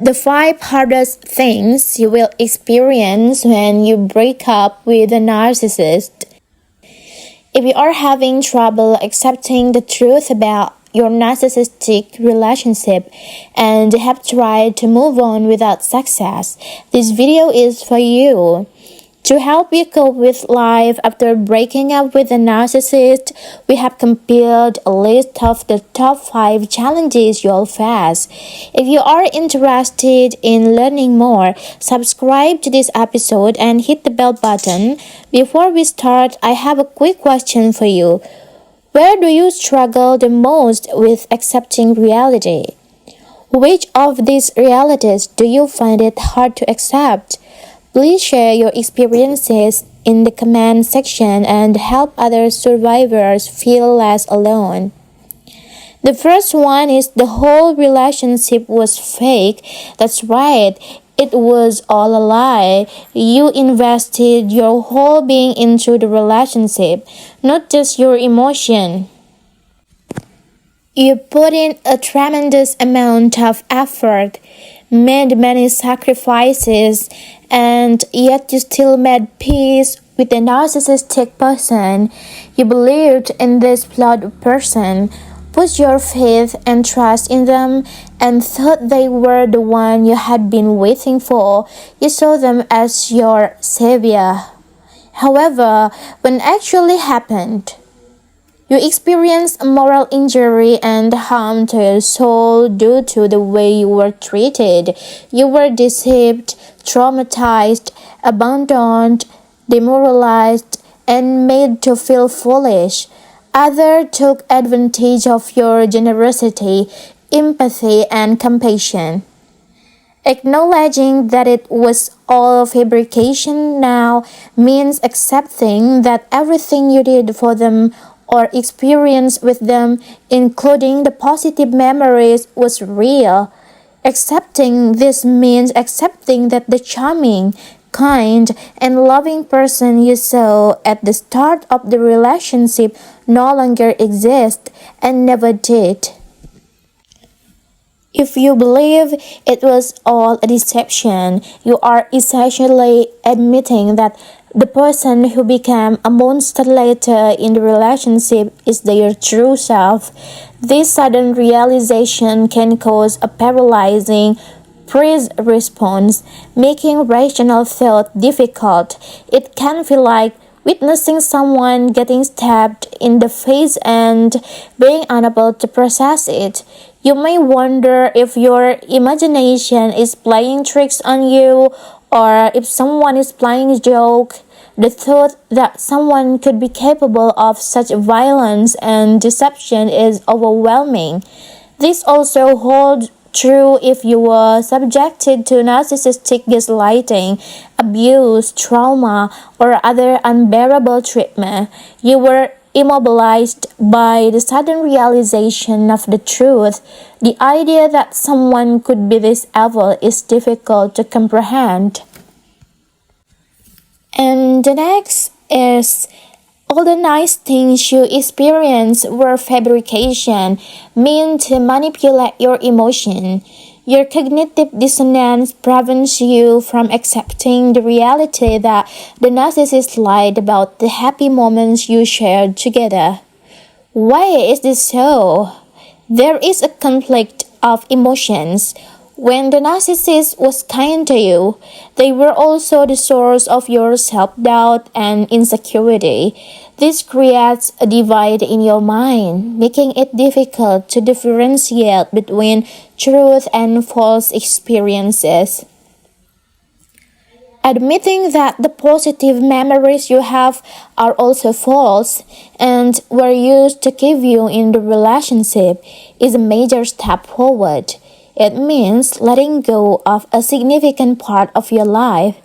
The 5 hardest things you will experience when you break up with a narcissist. If you are having trouble accepting the truth about your narcissistic relationship and have tried to move on without success, this video is for you. To help you cope with life after breaking up with a narcissist, we have compiled a list of the top 5 challenges you'll face. If you are interested in learning more, subscribe to this episode and hit the bell button. Before we start, I have a quick question for you. Where do you struggle the most with accepting reality? Which of these realities do you find it hard to accept? Please share your experiences in the comment section and help other survivors feel less alone. The first one is the whole relationship was fake. That's right, it was all a lie. You invested your whole being into the relationship, not just your emotion. You put in a tremendous amount of effort, made many sacrifices, and yet you still made peace with a narcissistic person. You believed in this flawed person, put your faith and trust in them, and thought they were the one you had been waiting for. You saw them as your savior. However, when it actually happened, you experienced moral injury and harm to your soul due to the way you were treated. You were deceived, traumatized, abandoned, demoralized, and made to feel foolish. Others took advantage of your generosity, empathy, and compassion. Acknowledging that it was all fabrication now means accepting that everything you did for them or experienced with them, including the positive memories, was real. Accepting this means accepting that the charming, kind, and loving person you saw at the start of the relationship no longer exists and never did. If you believe it was all a deception, you are essentially admitting that the person who became a monster later in the relationship is their true self. This sudden realization can cause a paralyzing freeze response, making rational thought difficult. It can feel like witnessing someone getting stabbed in the face and being unable to process it. You may wonder if your imagination is playing tricks on you or if someone is playing a joke. The thought that someone could be capable of such violence and deception is overwhelming. This also holds true if you were subjected to narcissistic gaslighting, abuse, trauma, or other unbearable treatment. You were immobilized by the sudden realization of the truth. The idea that someone could be this evil is difficult to comprehend. And the next is all the nice things you experienced were fabrication, meant to manipulate your emotion. Your cognitive dissonance prevents you from accepting the reality that the narcissist lied about the happy moments you shared together. Why is this so? There is a conflict of emotions. When the narcissist was kind to you, they were also the source of your self-doubt and insecurity. This creates a divide in your mind, making it difficult to differentiate between truth and false experiences. Admitting that the positive memories you have are also false and were used to keep you in the relationship is a major step forward. It means letting go of a significant part of your life.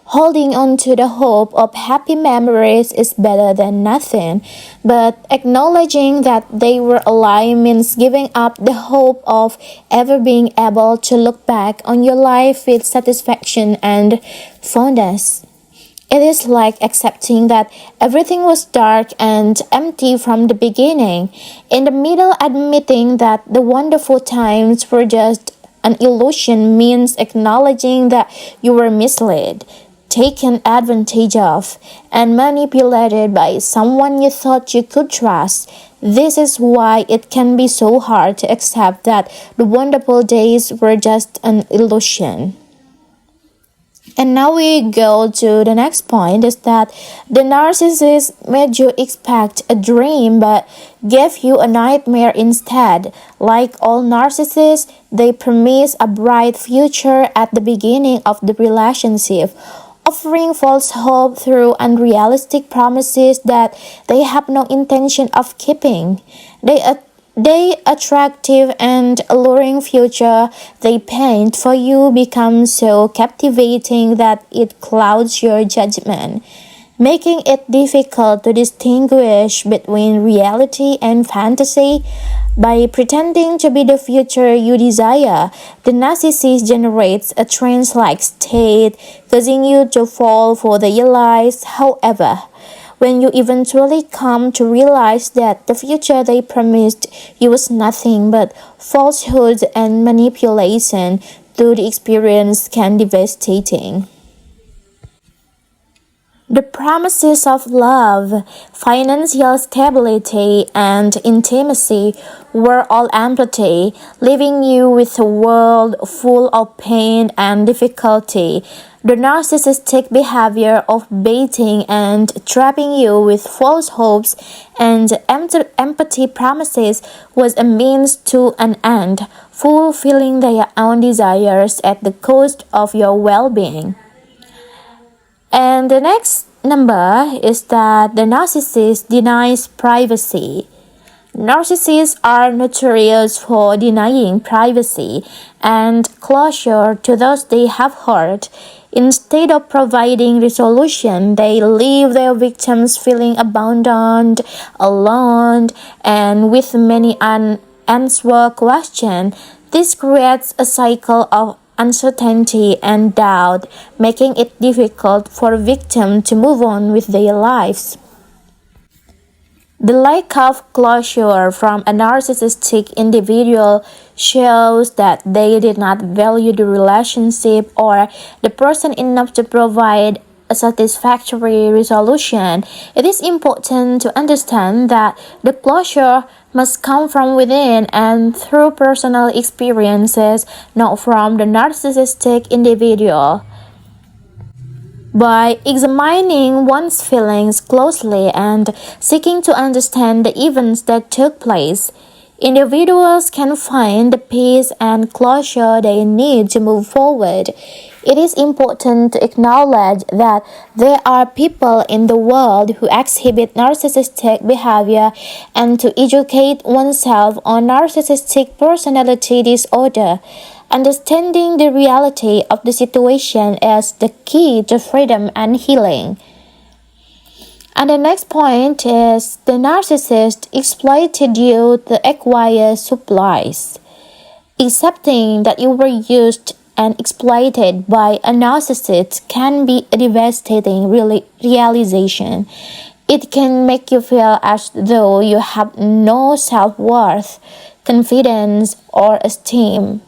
Holding on to the hope of happy memories is better than nothing, but acknowledging that they were a lie means giving up the hope of ever being able to look back on your life with satisfaction and fondness. It is like accepting that everything was dark and empty from the beginning. In the middle, admitting that the wonderful times were just an illusion means acknowledging that you were misled, taken advantage of, and manipulated by someone you thought you could trust. This is why it can be so hard to accept that the wonderful days were just an illusion. And now we go to the next point is that the narcissist made you expect a dream but gave you a nightmare instead. Like all narcissists, they promise a bright future at the beginning of the relationship, offering false hope through unrealistic promises that they have no intention of keeping. The attractive and alluring future they paint for you becomes so captivating that it clouds your judgment, making it difficult to distinguish between reality and fantasy. By pretending to be the future you desire, the narcissist generates a trance-like state, causing you to fall for their lies. However, when you eventually come to realize that the future they promised you was nothing but falsehood and manipulation, the experience can be devastating. The promises of love, financial stability, and intimacy were all empty, leaving you with a world full of pain and difficulty. The narcissistic behavior of baiting and trapping you with false hopes and empty promises was a means to an end, fulfilling their own desires at the cost of your well-being. And the next number is that the narcissist denies privacy. Narcissists are notorious for denying privacy and closure to those they have hurt. Instead of providing resolution, they leave their victims feeling abandoned, alone, and with many unanswered questions. This creates a cycle of uncertainty and doubt, making it difficult for victims to move on with their lives. The lack of closure from a narcissistic individual shows that they did not value the relationship or the person enough to provide a satisfactory resolution. It is important to understand that the closure must come from within and through personal experiences, not from the narcissistic individual. By examining one's feelings closely and seeking to understand the events that took place, individuals can find the peace and closure they need to move forward. It is important to acknowledge that there are people in the world who exhibit narcissistic behavior and to educate oneself on narcissistic personality disorder. Understanding the reality of the situation is the key to freedom and healing. And the next point is the narcissist exploited you to acquire supplies. Accepting that you were used and exploited by a narcissist can be a devastating realization. It can make you feel as though you have no self-worth, confidence, or esteem.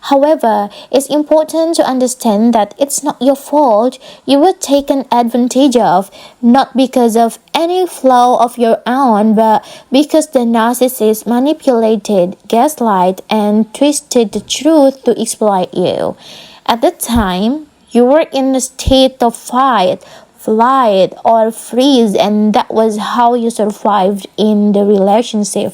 However, it's important to understand that it's not your fault you were taken advantage of, not because of any flaw of your own, but because the narcissist manipulated, gaslight, and twisted the truth to exploit you. At the time, you were in a state of fight, flight, or freeze, and that was how you survived in the relationship.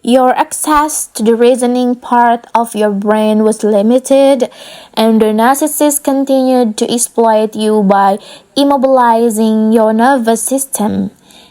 Your access to the reasoning part of your brain was limited, and the narcissist continued to exploit you by immobilizing your nervous system.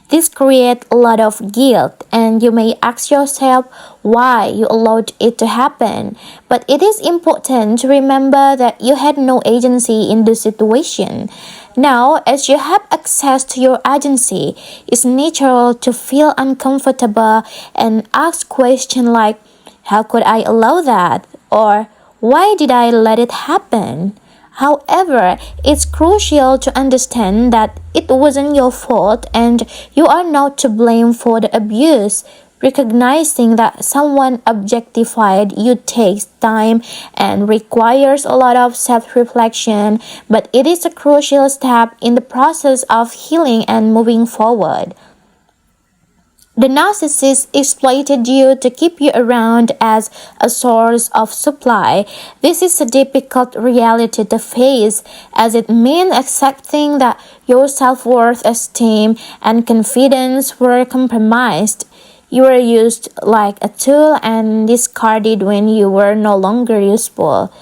This creates a lot of guilt, and you may ask yourself why you allowed it to happen. But it is important to remember that you had no agency in the situation. Now, as you have access to your agency, it's natural to feel uncomfortable and ask questions like, how could I allow that? Or, why did I let it happen? However, it's crucial to understand that it wasn't your fault and you are not to blame for the abuse. Recognizing that someone objectified you takes time and requires a lot of self-reflection, but it is a crucial step in the process of healing and moving forward. The narcissist exploited you to keep you around as a source of supply. This is a difficult reality to face, as it means accepting that your self-worth, esteem, and confidence were compromised. You were used like a tool and discarded when you were no longer useful.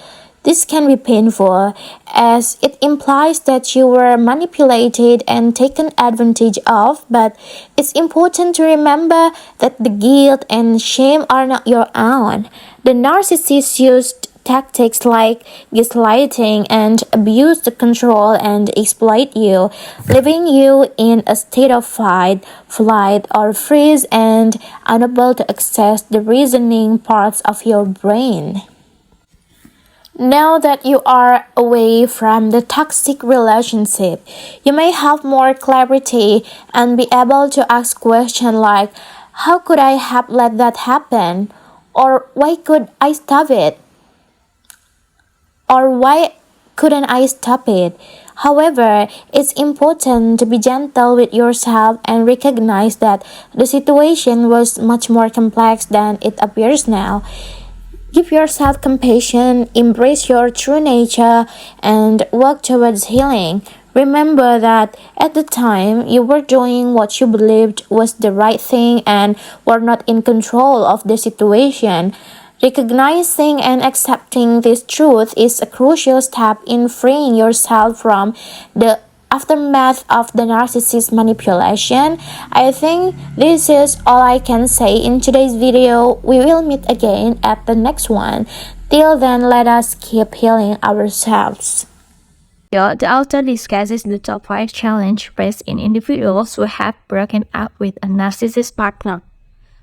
This can be painful, as it implies that you were manipulated and taken advantage of, but it's important to remember that the guilt and shame are not your own. The narcissist used tactics like gaslighting and abuse to control and exploit you, leaving you in a state of fight, flight, or freeze and unable to access the reasoning parts of your brain. Now that you are away from the toxic relationship, you may have more clarity and be able to ask questions like, how could I have let that happen? Or why could I stop it? Or why couldn't I stop it? However, it's important to be gentle with yourself and recognize that the situation was much more complex than it appears now. Give yourself compassion, embrace your true nature, and work towards healing. Remember that at the time you were doing what you believed was the right thing and were not in control of the situation. Recognizing and accepting this truth is a crucial step in freeing yourself from the aftermath of the narcissist manipulation. I think this is all I can say in today's video. We will meet again at the next one. Till then, let us keep healing ourselves. The author discusses the top 5 challenges faced in individuals who have broken up with a narcissist partner.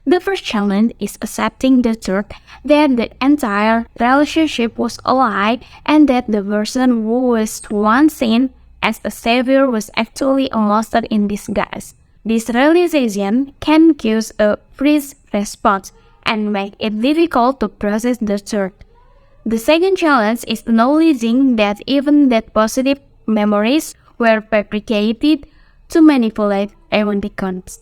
The first challenge is accepting the truth that the entire relationship was a lie and that the person who was once seen as a savior was actually a monster in disguise. This realization can cause a freeze response and make it difficult to process the truth. The second challenge is acknowledging that even that positive memories were fabricated to manipulate emoticons.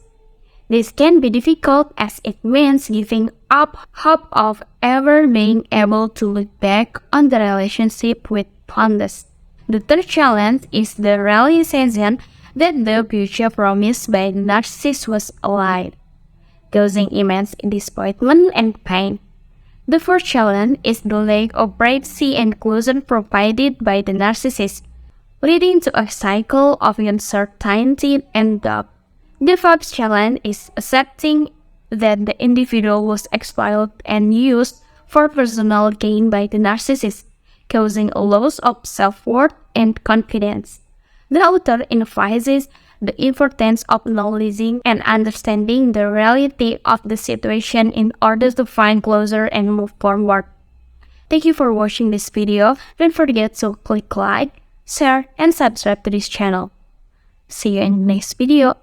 This can be difficult as it means giving up hope of ever being able to look back on the relationship with fondness. The third challenge is the realization that the future promised by the narcissist was a lie, causing immense disappointment and pain. The fourth challenge is the lack of privacy and closure provided by the narcissist, leading to a cycle of uncertainty and doubt. The fifth challenge is accepting that the individual was exploited and used for personal gain by the narcissist, causing a loss of self-worth and confidence. The author emphasizes the importance of acknowledging and understanding the reality of the situation in order to find closure and move forward. Thank you for watching this video. Don't forget to click like, share, and subscribe to this channel. See you in the next video.